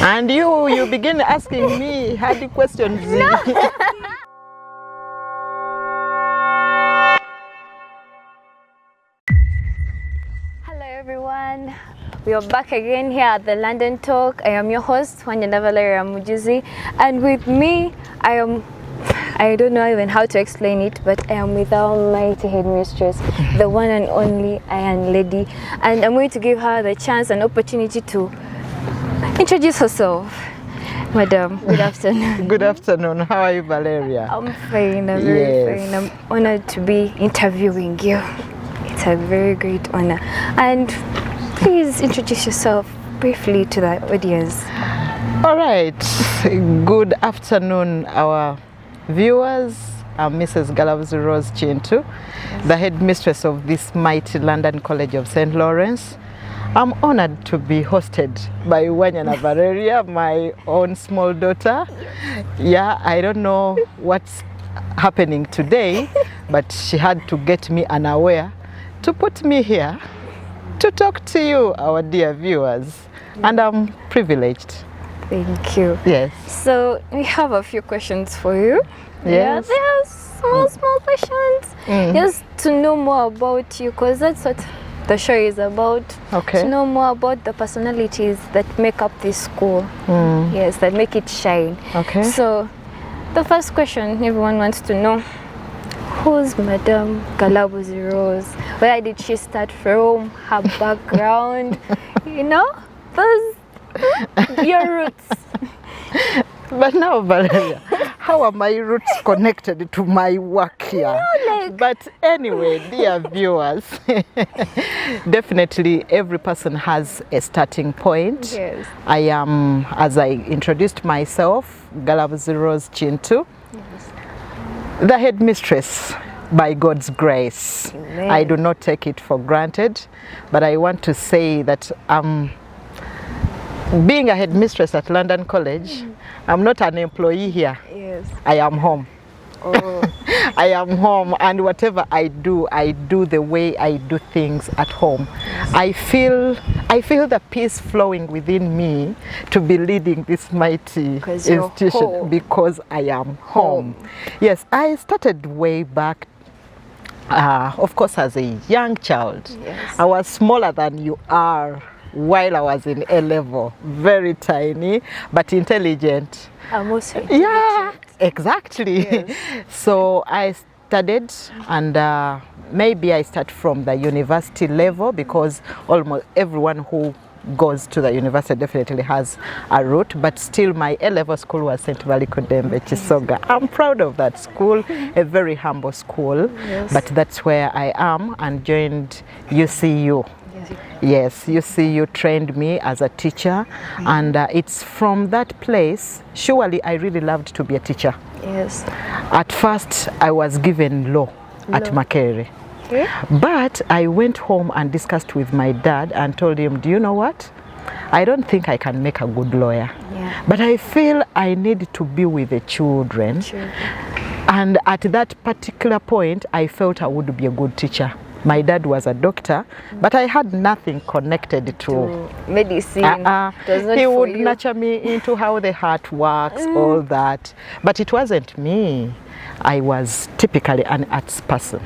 And you begin asking me hard questions. No. Hello everyone. We are back again here at the London Talk. I am your host, Wanyana Valeria Mujuzi, and with me I don't know even how to explain it, but I am with our mighty headmistress, the one and only Iron Lady, and I'm going to give her the chance and opportunity to introduce herself. Madam, good afternoon. Good afternoon. How are you, Valeria? I'm fine. I'm very fine. I'm honored to be interviewing you. It's a very great honor. And please introduce yourself briefly to the audience. All right. Good afternoon, our viewers. I'm Mrs. Galabuzi Kintu, the headmistress of this mighty London College of St. Lawrence. I'm honored to be hosted by Wanyana Valeria, my own small daughter. Yeah, I don't know what's happening today, but she had to get me unaware to put me here to talk to you, our dear viewers. And I'm privileged. Thank you. Yes. So we have a few questions for you. Yes. Yeah, they are small questions. Just to know more about you, because that's what the show is about. Okay. To know more about the personalities that make up this school. Yes, that make it shine. Okay. So the first question everyone wants to know, who's Madam Galabuzi Rose? Where did she start from? Her background? You know, those your roots. But now, Valeria, how are my roots connected to my work here? But anyway, dear viewers, definitely every person has a starting point. Yes. I am, as I introduced myself, Galabuzi Kintu, the headmistress by God's grace. Amen. I do not take it for granted, but I want to say that being a headmistress at London College, I'm not an employee here. Yes. I am home. Oh. I am home, and whatever I do the way I do things at home. Yes. I feel the peace flowing within me to be leading this mighty institution because I am home. Yes, I started way back, of course, as a young child. Yes. I was smaller than you are while I was in A level, very tiny but intelligent. Also yeah, exactly. Yes. So I studied, and maybe I start from the university level, because almost everyone who goes to the university definitely has a route, but still my A-level school was St. Valikudembe Chisoga. I'm proud of that school, a very humble school. Yes. But that's where I am, and joined UCU. Yes, UCU trained me as a teacher, and it's from that place, surely I really loved to be a teacher. Yes. At first I was given law at Makerere. Okay. But I went home and discussed with my dad and told him, do you know what? I don't think I can make a good lawyer. Yeah. But I feel I need to be with the children. Sure. And at that particular point, I felt I would be a good teacher. My dad was a doctor, but I had nothing connected to medicine. He would nurture me into how the heart works, all that. But it wasn't me. I was typically an arts person.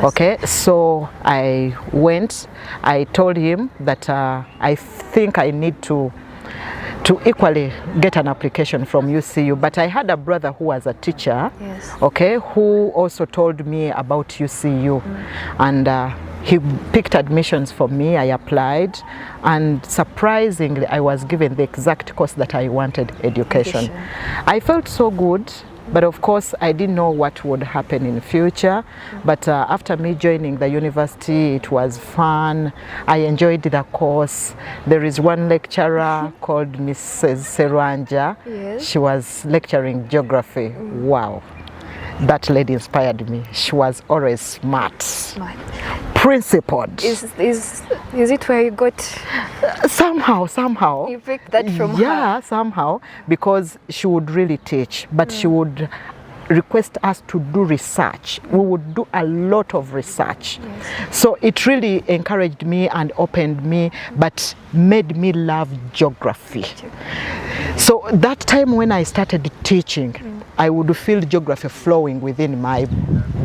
Okay, so I went, I told him that I think I need to equally get an application from UCU, but I had a brother who was a teacher, okay, who also told me about UCU, and he picked admissions for me. I applied, and surprisingly I was given the exact course that I wanted, education. I felt so good. But of course, I didn't know what would happen in the future. But after me joining the university, it was fun. I enjoyed the course. There is one lecturer called Mrs. Seranja. Yes. She was lecturing geography. Wow. That lady inspired me. She was always smart. Principled. Is it where you got? Somehow. You picked that from her? Yeah, somehow, because she would really teach, but she would request us to do research, we would do a lot of research. So it really encouraged me and opened me, but made me love geography. So that time when I started teaching, I would feel geography flowing within my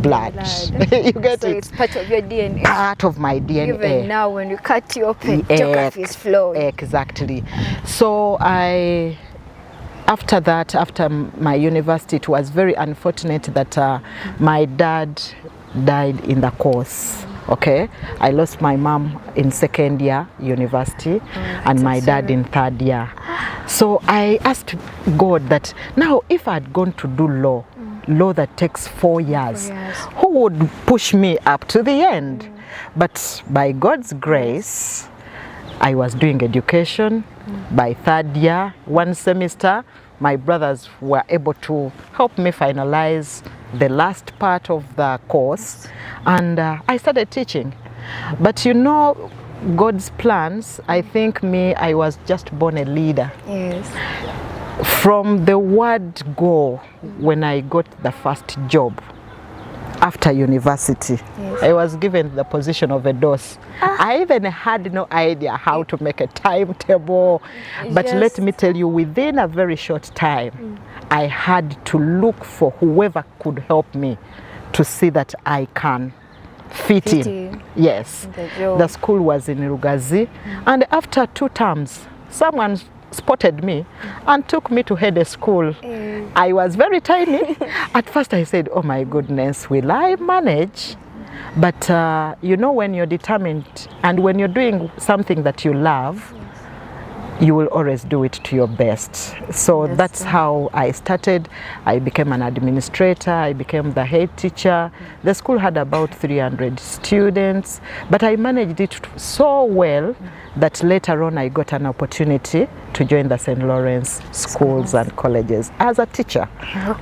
blood. You get So it? it's part of your DNA. Part of my DNA. Even now when you cut you open, geography is flowing. Exactly. So after that, after my university, it was very unfortunate that my dad died in the course. Okay, I lost my mom in second year university and my dad in third year. So I asked God that now if I'd gone to do law that takes 4 years, who would push me up to the end? But by God's grace, I was doing education. By third year, one semester, my brothers were able to help me finalize the last part of the course, and I started teaching. But you know, God's plans, I think I was just born a leader. Yes. From the word go, when I got the first job after university, I was given the position of a DOS. I even had no idea how to make a timetable, but let me tell you, within a very short time, I had to look for whoever could help me to see that I can fit in. Yes, the school was in Rugazi, and after 2 terms, someone spotted me and took me to head a school. I was very tiny. At first I said, oh my goodness, will I manage? But you know, when you're determined and when you're doing something that you love, you will always do it to your best. So that's how I started. I became an administrator, I became the head teacher. The school had about 300 students, but I managed it so well that later on I got an opportunity to join the St. Lawrence schools and colleges as a teacher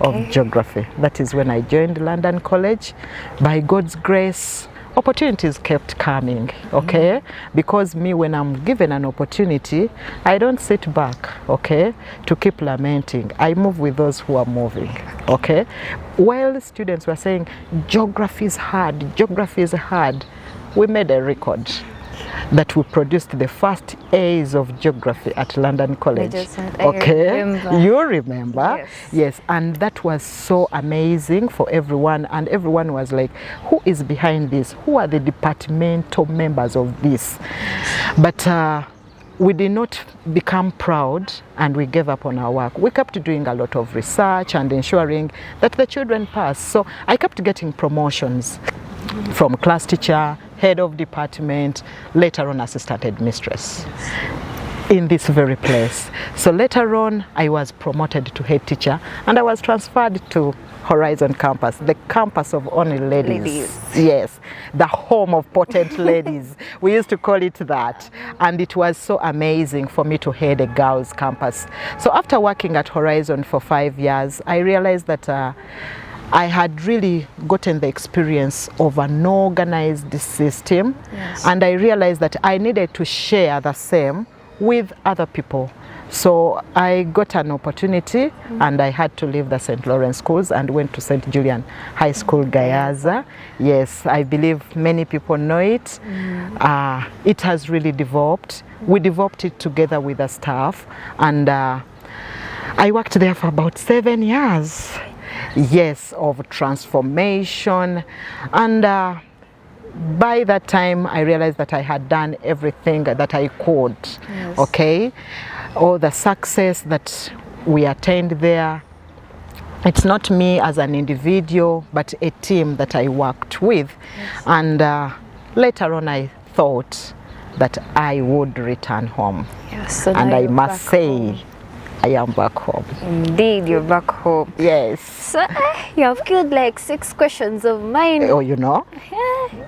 of geography. That is when I joined London College. By God's grace, opportunities kept coming, okay? Because me, when I'm given an opportunity, I don't sit back, okay, to keep lamenting. I move with those who are moving, okay? While students were saying, geography is hard, we made a record that we produced the first A's of geography at London College. Okay, you remember? Yes, and that was so amazing for everyone, and everyone was like, who is behind this? Who are the departmental members of this? But we did not become proud and we gave up on our work. We kept doing a lot of research and ensuring that the children pass. So I kept getting promotions from class teacher, head of department, later on assistant headmistress in this very place. So later on I was promoted to head teacher and I was transferred to Horizon campus, the campus of only ladies. Yes, the home of potent ladies. We used to call it that. And it was so amazing for me to head a girls campus. So after working at Horizon for 5 years, I realized that I had really gotten the experience of an organized system, and I realized that I needed to share the same with other people. So I got an opportunity and I had to leave the St. Lawrence schools and went to St. Julian High School, Gayaza. Yes, I believe many people know it. It has really developed. We developed it together with the staff, and I worked there for about 7 years. Yes, of transformation, and by that time I realized that I had done everything that I could. Okay, all the success that we attained there, it's not me as an individual but a team that I worked with. And later on I thought that I would return home. So and I must say I am back home. Indeed, you're back home. Yes. So you have killed like 6 questions of mine. Oh, you know?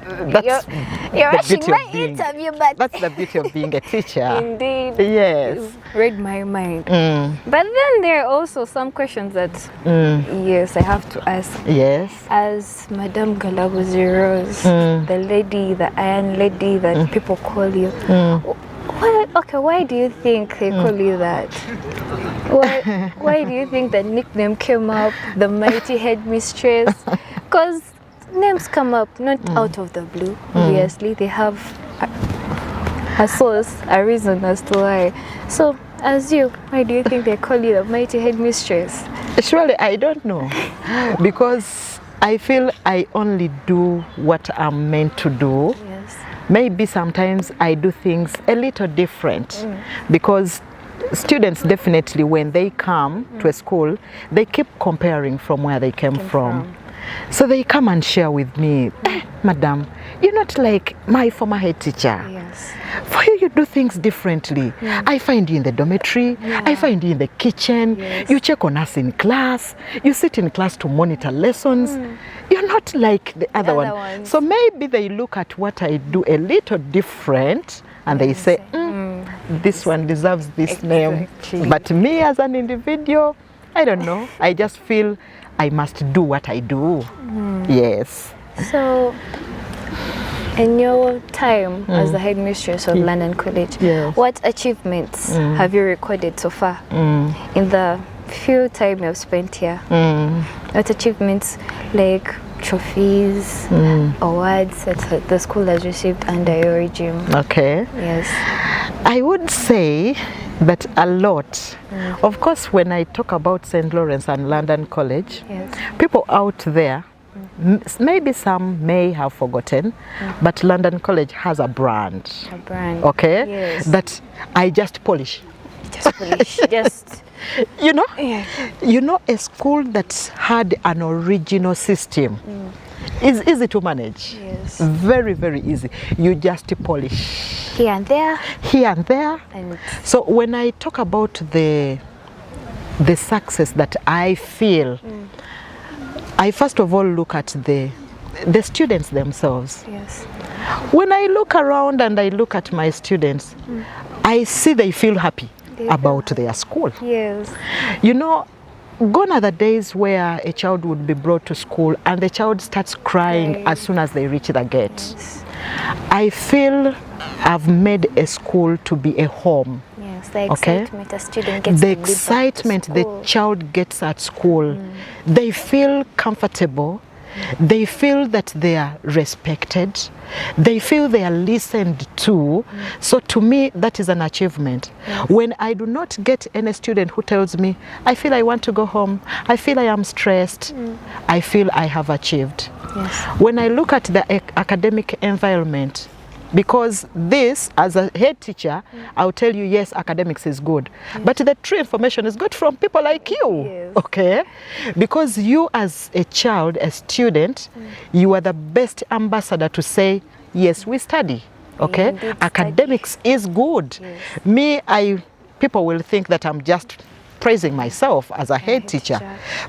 That's you're rushing my interview, but that's the beauty of being a teacher. Indeed. Yes. You've read my mind. But then there are also some questions that yes, I have to ask. Yes. As Madame Galabuzi Rose, the lady, the Iron Lady that people call you, Okay, why do you think they call you that? Why do you think the nickname came up, the mighty headmistress? Because names come up not out of the blue. Obviously, they have a source, a reason as to why. So, as you, why do you think they call you the mighty headmistress? Surely I don't know, because I feel I only do what I'm meant to do. Yes. Maybe sometimes I do things a little different, because students definitely, when they come to a school, they keep comparing from where they came from. So they come and share with me, Madam, you're not like my former head teacher. Yes. For you, you do things differently. I find you in the dormitory. I find you in the kitchen. Yes. You check on us in class. You sit in class to monitor lessons. You're not like the other one. So maybe they look at what I do a little different and they say, this one deserves this name. But me as an individual, I don't know. I just feel I must do what I do. Yes. So, in your time as the headmistress of London College, what achievements have you recorded so far in the few time you've spent here? What achievements, like trophies, awards that the school has received under your regime? Okay. Yes. I would say that a lot. Of course, when I talk about St. Lawrence and London College, people out there, maybe some may have forgotten, but London College has a brand. A brand. Okay? Yes. That I just polish. Just polish. Just. You know? Yeah. You know, a school that had an original system is easy to manage. Yes. Very, very easy. You just polish. Here and there. Here and there. And so when I talk about the success that I feel, I first of all look at the students themselves. Yes. When I look around and I look at my students, I see they feel happy about their school. Yes. You know, gone are the days where a child would be brought to school and the child starts crying as soon as they reach the gate. Yes. I feel I've made a school to be a home. Yes, the excitement a student gets. The excitement the child gets at school. They feel comfortable. They feel that they are respected. They feel they are listened to. So to me, that is an achievement. Yes. When I do not get any student who tells me, I feel I want to go home, I feel I am stressed, I feel I have achieved. Yes. When I look at the academic environment, because this, as a head teacher, I'll tell you, yes, academics is good. But the true information is good from people like you, okay? Because you as a child, a student, you are the best ambassador to say, yes, we study, okay? Academics is good. Me, people will think that I'm just praising myself as a head teacher.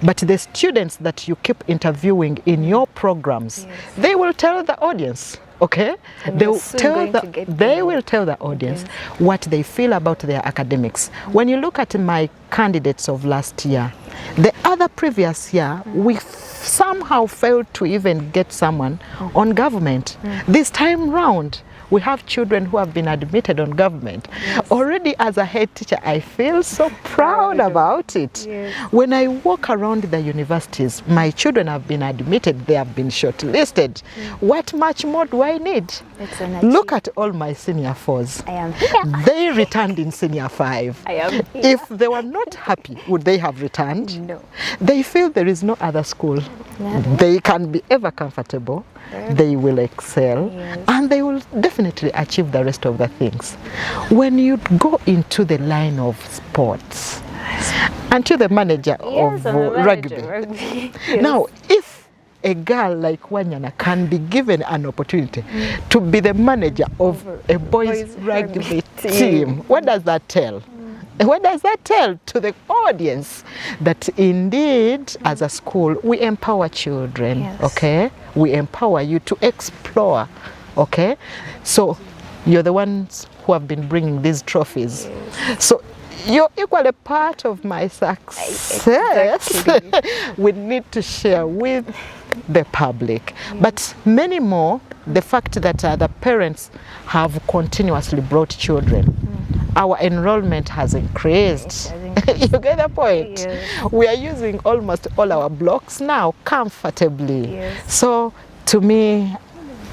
But the students that you keep interviewing in your programs, they will tell the audience. Okay, they will tell the audience what they feel about their academics. When you look at my candidates of last year, the other previous year, we somehow failed to even get someone on government. This time round, we have children who have been admitted on government. Already as a head teacher, I feel so proud about it. When I walk around the universities, my children have been admitted, they have been shortlisted. What much more do I need? Look at all my senior fours. I am here. They returned in senior 5. I am here. If they were not happy, would they have returned? No. They feel there is no other school. They can be ever comfortable. They will excel, and they will definitely achieve the rest of the things. When you go into the line of sports, and you're the manager of rugby. Now, if a girl like Wanyana can be given an opportunity to be the manager of a boys rugby team, what does that tell? What does that tell to the audience? That indeed, as a school, we empower children, okay? We empower you to explore, okay? So you're the ones who have been bringing these trophies. So you're equally part of my success. We need to share with the public. But many more, the fact that the parents have continuously brought children. our enrollment has increased. You get the point? Yes. We are using almost all our blocks now comfortably. Yes. So to me,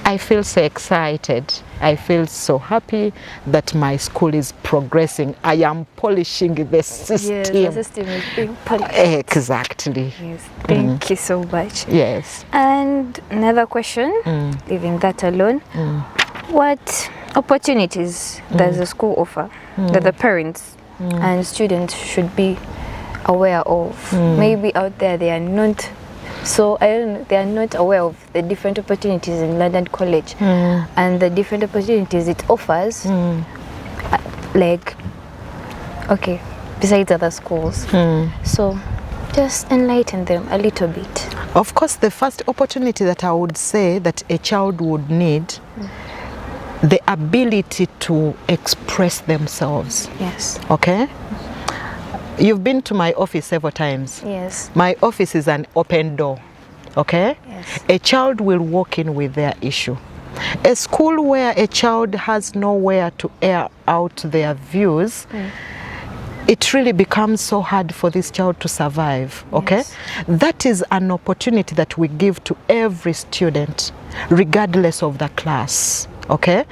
I feel so excited. I feel so happy that my school is progressing. I am polishing the system. Yes, the system is being polished. Exactly. Yes, thank you so much. Yes. And another question, leaving that alone, what opportunities does the school offer that the parents and students should be aware of? Maybe out there they are not, so I don't know, they are not aware of the different opportunities in London College and the different opportunities it offers, like, okay, besides other schools. So just enlighten them a little bit. Of course, the first opportunity that I would say that a child would need, the ability to express themselves. Yes. Okay? You've been to my office several times. Yes. My office is an open door. Okay? Yes. A child will walk in with their issue. A school where a child has nowhere to air out their views, it really becomes so hard for this child to survive. Okay? Yes. That is an opportunity that we give to every student, regardless of the class. Okay?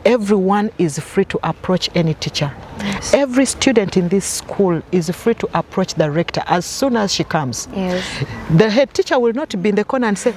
Everyone is free to approach any teacher. Yes. Every student in this school is free to approach the rector as soon as she comes. Yes. The head teacher will not be in the corner and say,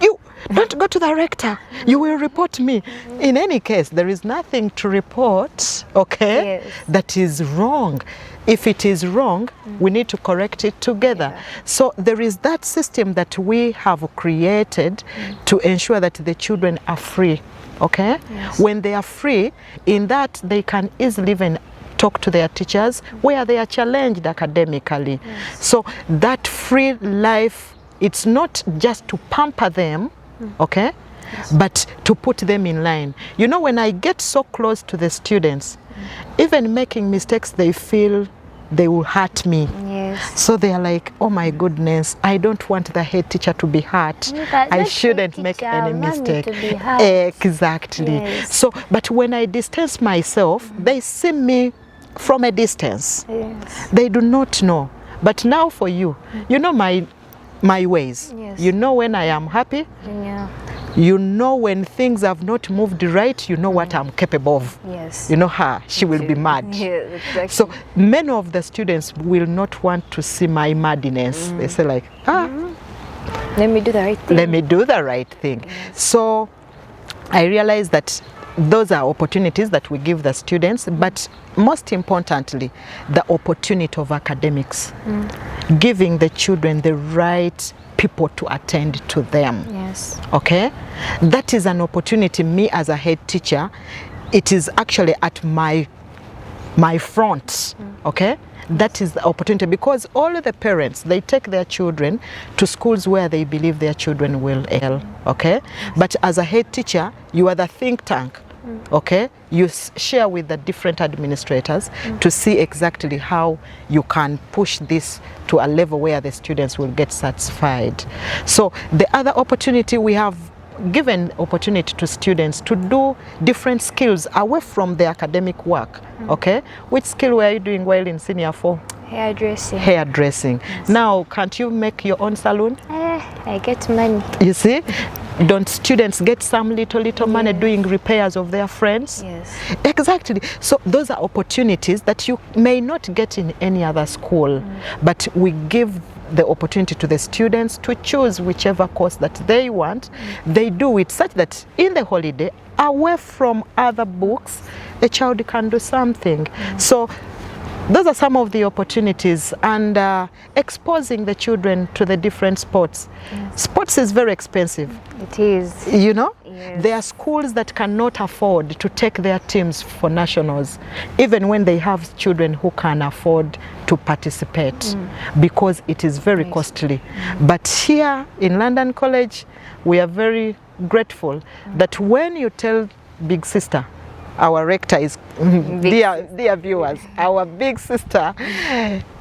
you don't go to the rector, you will report me. In any case, there is nothing to report, okay, Yes. that is wrong. If it is wrong, we need to correct it together. Yeah. So there is that system that we have created to ensure that the children are free, okay? Yes. When they are free, in that they can easily even talk to their teachers where they are challenged academically. Yes. So that free life, it's not just to pamper them, okay, but to put them in line. You know, when I get so close to the students, even making mistakes, they feel they will hurt me. Yes. So they are like, oh my goodness, I don't want the head teacher to be hurt. I shouldn't make any mistake. Exactly. Yes. So, but when I distance myself, they see me from a distance. Yes. They do not know. But now for you, you know my ways. Yes. You know when I am happy. Yeah. You know when things have not moved right, you know what I'm capable of. Yes. You know her, she will be mad. Yes, exactly. So many of the students will not want to see my madness. They say like, let me do the right thing. let me do the right thing. Yes. So I realize that those are opportunities that we give the students, but most importantly, the opportunity of academics. Giving the children the right people to attend to them. Yes. Okay? That is an opportunity. Me as a head teacher, it is actually at my front. Okay? That is the opportunity, because all the parents, they take their children to schools where they believe their children will excel. Okay? But as a head teacher, you are the think tank. Okay, you share with the different administrators to see exactly how you can push this to a level where the students will get satisfied. So the other opportunity, we have given opportunity to students to do different skills away from the academic work. Okay, which skill were you doing while in senior 4? Hairdressing. Hairdressing. Yes. Now, can't you make your own salon? I get money. You see? Don't students get some little money doing repairs of their friends? Yes. Exactly. So those are opportunities that you may not get in any other school, but we give the opportunity to the students to choose whichever course that they want. They do it such that in the holiday, away from other books, a child can do something. So those are some of the opportunities, and exposing the children to the different sports. Sports is very expensive. It is. You know? Yes. There are schools that cannot afford to take their teams for nationals, even when they have children who can afford to participate, because it is very costly. But here in London College, we are very grateful that when you tell Big Sister, our rector is, dear viewers, our big sister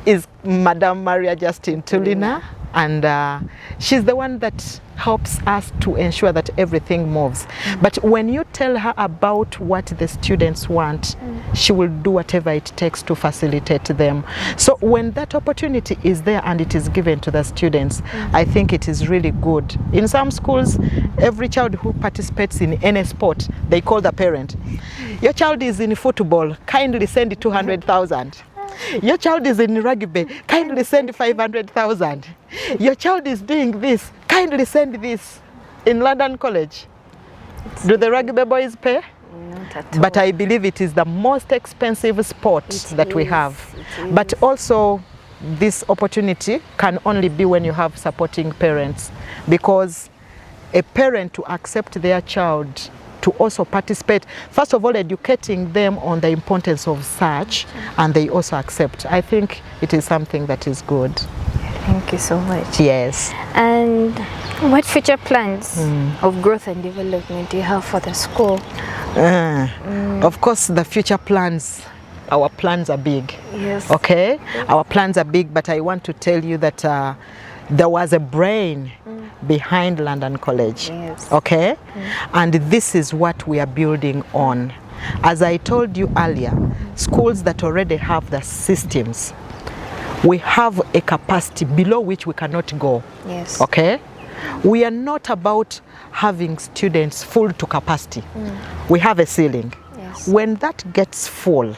is Madam Maria Justin Tulina, and she's the one that helps us to ensure that everything moves. But when you tell her about what the students want, she will do whatever it takes to facilitate them. So when that opportunity is there and it is given to the students, I think it is really good. In some schools, every child who participates in any sport, they call the parent. Your child is in football, kindly send 200,000. Your child is in rugby, kindly send 500,000. Your child is doing this, kindly send this. In London College, do the rugby boys pay? Not at all. But I believe it is the most expensive sport that we have. But also, this opportunity can only be when you have supporting parents, because a parent to accept their child to also participate, first of all educating them on the importance of such, and they also accept. I think it is something that is good. Thank you so much. Yes. And what future plans of growth and development do you have for the school? Of course, the future plans, our plans are big. Yes. Okay? Our plans are big, but I want to tell you that there was a brain behind London College. Yes. Okay? And this is what we are building on. As I told you earlier, schools that already have the systems, we have a capacity below which we cannot go. Yes. Okay? We are not about having students full to capacity. We have a ceiling. Yes. When that gets full,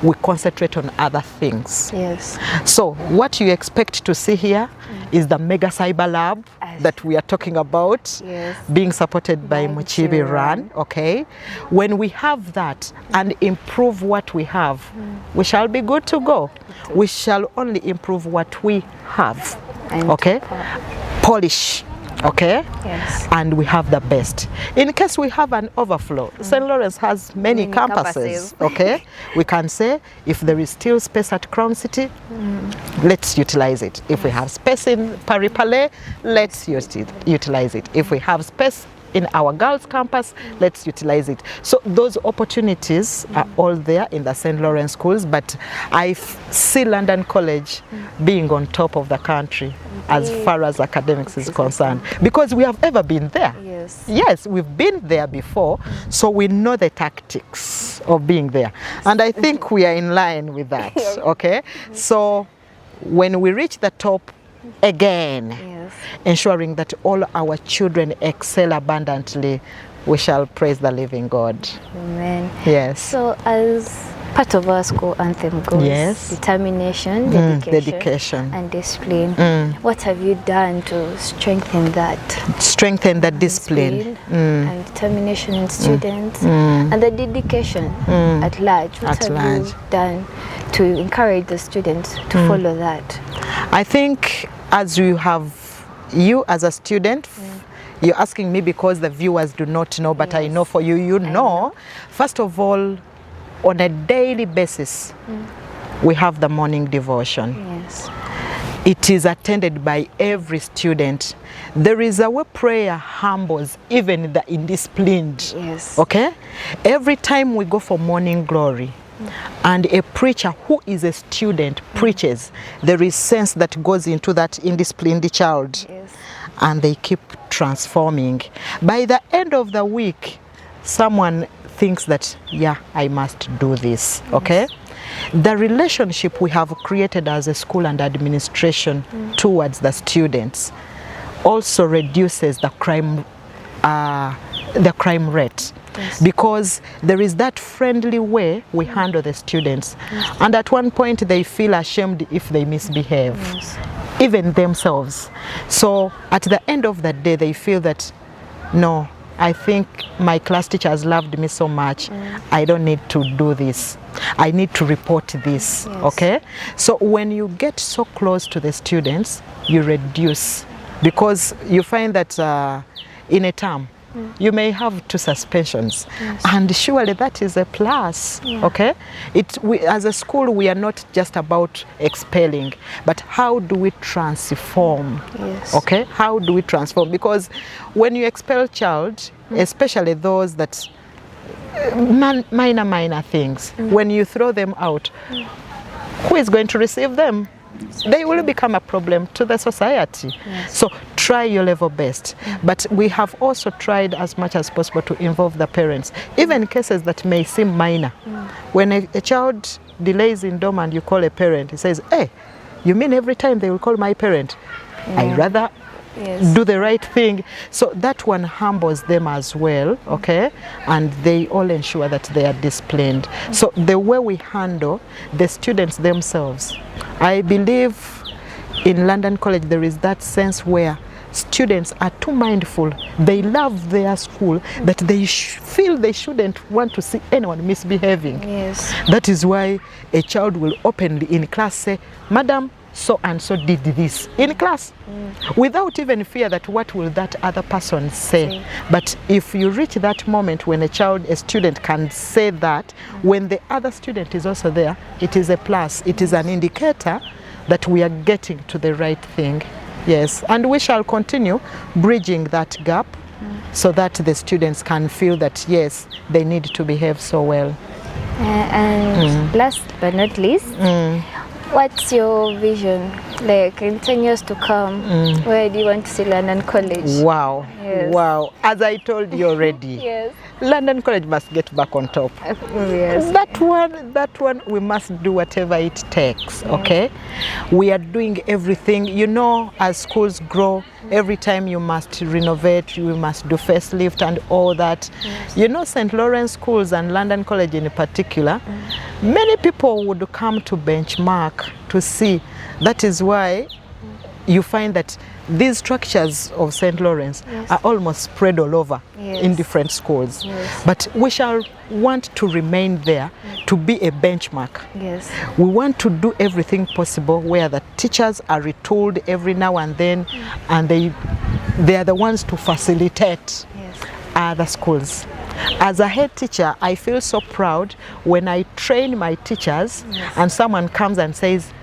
we concentrate on other things. Yes. So what you expect to see here is the mega cyber lab that we are talking about, Yes. being supported by Mujuzi.London. Okay, when we have that and improve what we have, we shall be good to go. We shall only improve what we have. And okay, polish. Okay, Yes. and we have the best. In case we have an overflow, St. Lawrence has many campuses. Okay, we can say if there is still space at Crown City, let's utilize it. If we have space in Paris Palais, let's utilize it. If we have space in our girls' campus, let's utilize it. So those opportunities are all there in the St. Lawrence schools, but I see London College being on top of the country as far as academics is concerned, because we have ever been there. Yes. Yes, we've been there before, so we know the tactics of being there. And I think we are in line with that, okay? So when we reach the top again, Yes. ensuring that all our children excel abundantly, we shall praise the living God. Amen. Yes. So as part of our school anthem goes, Yes. determination, dedication, and discipline. What have you done to strengthen that? Strengthen the discipline. And determination in students and the dedication at large. What have you done to encourage the students to follow that? I think as you as a student, you're asking me because the viewers do not know, but I know for you, you know. First of all, on a daily basis, we have the morning devotion. Yes. It is attended by every student. There is a way prayer humbles even the indisciplined. Yes. Okay? Every time we go for morning glory, and a preacher who is a student preaches, there is sense that goes into that indisciplined child. Yes. And they keep transforming. By the end of the week, someone thinks that, yeah, I must do this, okay? The relationship we have created as a school and administration towards the students also reduces the crime rate. Yes. Because there is that friendly way we handle the students. And at one point they feel ashamed if they misbehave. Yes. Even themselves. So at the end of the day, they feel that, no, I think my class teacher has loved me so much, I don't need to do this. I need to report this, okay? So when you get so close to the students, you reduce, because you find that in a term, you may have 2 suspensions, and surely that is a plus. Okay, as a school, we are not just about expelling, but how do we transform? Yes. Okay, how do we transform? Because when you expel child, especially those that minor things, when you throw them out, who is going to receive them? They will become a problem to the society. So try your level best. But we have also tried as much as possible to involve the parents, even cases that may seem minor. When a child delays in dorm and you call a parent, he says, hey, you mean every time they will call my parent? I rather do the right thing. So that one humbles them as well, okay? And they all ensure that they are disciplined. So the way we handle the students themselves, I believe in London College there is that sense where students are too mindful. They love their school that they feel they shouldn't want to see anyone misbehaving. Yes. That is why a child will openly in class say, Madam, so and so did this in class, without even fear that what will that other person say. But if you reach that moment when a student can say that, when the other student is also there, it is a plus. It is an indicator that we are getting to the right thing. Yes, and we shall continue bridging that gap so that the students can feel that yes, they need to behave so well. And last but not least, what's your vision, like in 10 years to come? Where do you want to see London College? Wow, yes. Wow. As I told you already, yes. London College must get back on top. Yes. That one, we must do whatever it takes, okay? We are doing everything. You know, as schools grow, every time you must renovate, you must do facelift and all that. Yes. You know, St. Lawrence schools and London College in particular, many people would come to benchmark to see. That is why you find that these structures of St. Lawrence are almost spread all over in different schools. Yes. But we shall want to remain there to be a benchmark. Yes. We want to do everything possible where the teachers are retooled every now and then, and they are the ones to facilitate other schools. As a head teacher, I feel so proud when I train my teachers and someone comes and says,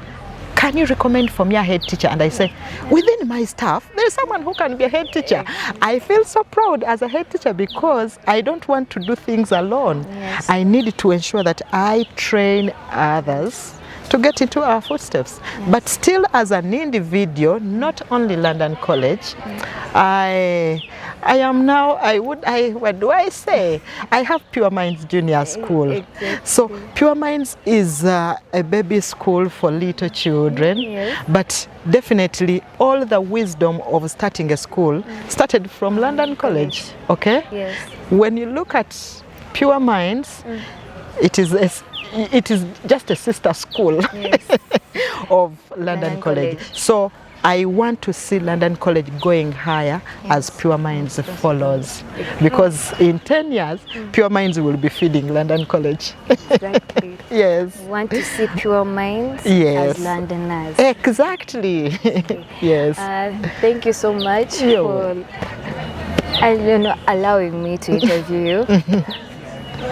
can you recommend for me a head teacher? And I say, within my staff, there is someone who can be a head teacher. I feel so proud as a head teacher because I don't want to do things alone. Yes. I need to ensure that I train others to get into our footsteps. Yes. But still as an individual, not only London College, I am now, what do I say? I have Pure Minds Junior School. Exactly. So Pure Minds is a baby school for little children, but definitely all the wisdom of starting a school started from London College, okay? Yes. When you look at Pure Minds, it is just a sister school of London College. So I want to see London College going higher as Pure Minds follows. Because in 10 years, Pure Minds will be feeding London College. Exactly. Yes. We want to see Pure Minds as Londoners. Exactly. Yes. Thank you so much for allowing me to interview you.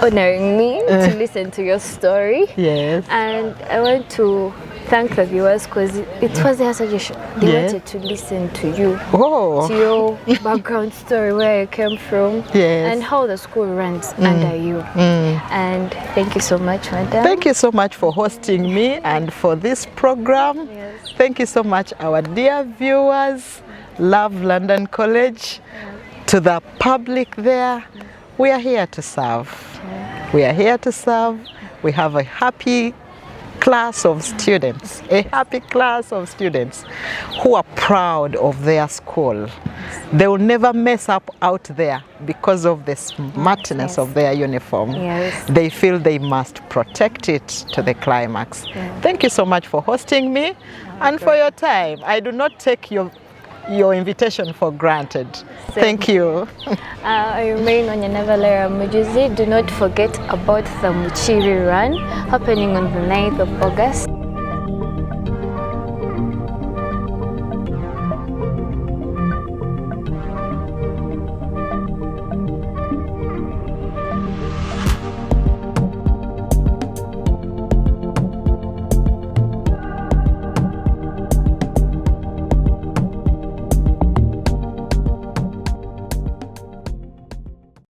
Honoring me to listen to your story. Yes. And I want to thank the viewers because it was their suggestion. They wanted to listen to you, to your background story, where you came from, and how the school runs under you. And thank you so much, madam. Thank you so much for hosting me and for this program. Yes. Thank you so much, our dear viewers. Love London College. To the public there, we are here to serve. We are here to serve. We have a happy class of students, who are proud of their school. They will never mess up out there because of the smartness of their uniform. Yes. They feel they must protect it to the climax. Thank you so much for hosting me and for your time. I do not take your invitation for granted. Thank you. I remain Wanyana Valeria Mujuzi. Do not forget about the Muchiri run happening on the 9th of August.